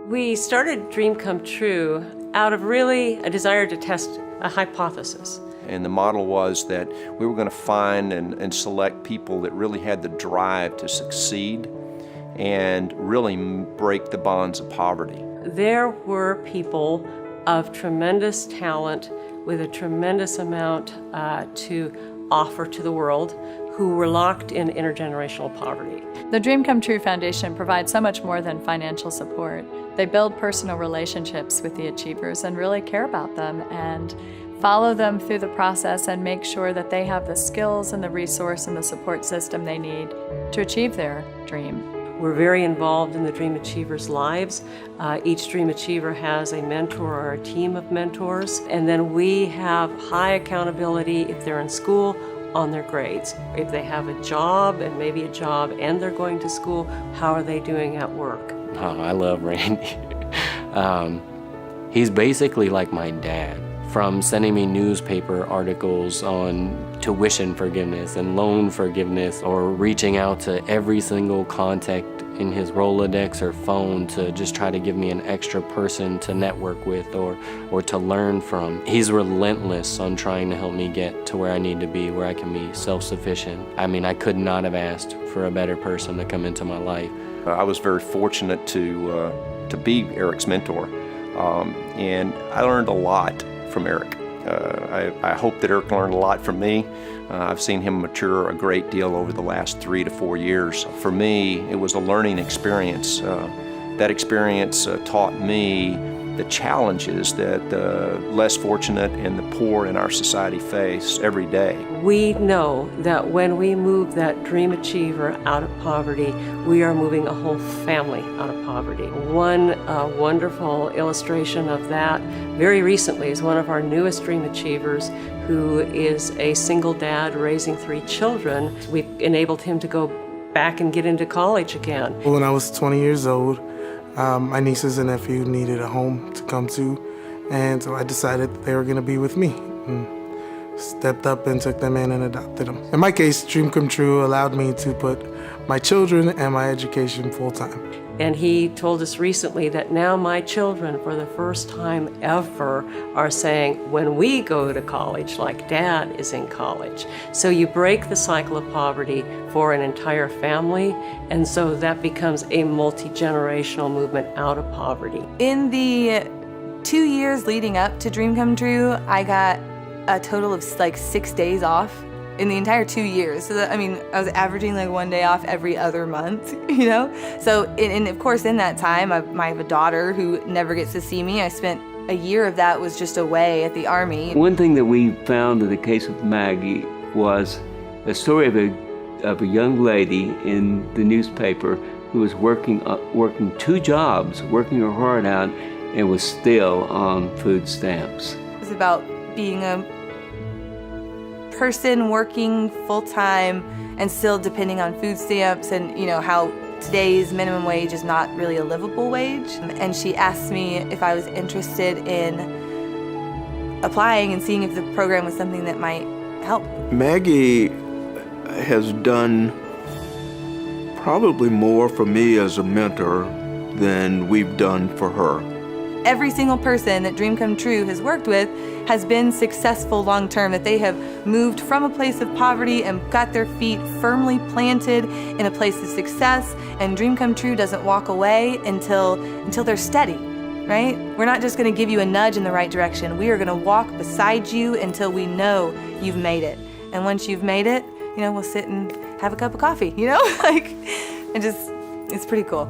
We started Dream Come True out of really a desire to test a hypothesis. And the model was that we were going to find and select people that really had the drive to succeed and really break the bonds of poverty. There were people of tremendous talent with a tremendous amount to offer to the world who were locked in intergenerational poverty. The Dream Come True Foundation provides so much more than financial support. They build personal relationships with the achievers and really care about them and follow them through the process and make sure that they have the skills and the resource and the support system they need to achieve their dream. We're very involved in the Dream Achievers' lives. Each Dream Achiever has a mentor or a team of mentors, and then we have high accountability if they're in school on their grades. If they have a job and maybe a job and they're going to school, how are they doing at work? Oh, I love Randy. He's basically like my dad. From sending me newspaper articles on tuition forgiveness and loan forgiveness, or reaching out to every single contact in his Rolodex or phone to just try to give me an extra person to network with or to learn from. He's relentless on trying to help me get to where I need to be, where I can be self-sufficient. I mean, I could not have asked for a better person to come into my life. I was very fortunate to be Eric's mentor, and I learned a lot from Eric. I hope that Eric learned a lot from me. I've seen him mature a great deal over the last 3 to 4 years. For me, it was a learning experience. That experience taught me the challenges that the less fortunate and the poor in our society face every day. We know that when we move that Dream Achiever out of poverty, we are moving a whole family out of poverty. One wonderful illustration of that very recently is one of our newest Dream Achievers, who is a single dad raising 3 children. We've enabled him to go back and get into college again. When I was 20 years old, my nieces and nephew needed a home to come to, and so I decided they were going to be with me. Stepped up and took them in and adopted them. In my case, Dream Come True allowed me to put my children and my education full-time. And he told us recently that now my children, for the first time ever, are saying, when we go to college, like Dad is in college. So you break the cycle of poverty for an entire family, and so that becomes a multi-generational movement out of poverty. In the 2 years leading up to Dream Come True, I got a total of like 6 days off in the entire 2 years. So that, I mean, I was averaging like 1 day off every other month, you know? So, and of course in that time, I have a daughter who never gets to see me. I spent a year of that was just away at the Army. One thing that we found in the case of Maggie was a story of a young lady in the newspaper who was working 2 jobs, working her heart out, and was still on food stamps. It was about being a person working full-time and still depending on food stamps, and you know how today's minimum wage is not really a livable wage. And she asked me if I was interested in applying and seeing if the program was something that might help. Maggie has done probably more for me as a mentor than we've done for her. Every single person that Dream Come True has worked with has been successful long-term, that they have moved from a place of poverty and got their feet firmly planted in a place of success, and Dream Come True doesn't walk away until they're steady, right? We're not just gonna give you a nudge in the right direction. We are gonna walk beside you until we know you've made it. And once you've made it, you know, we'll sit and have a cup of coffee, you know? Like, it's pretty cool.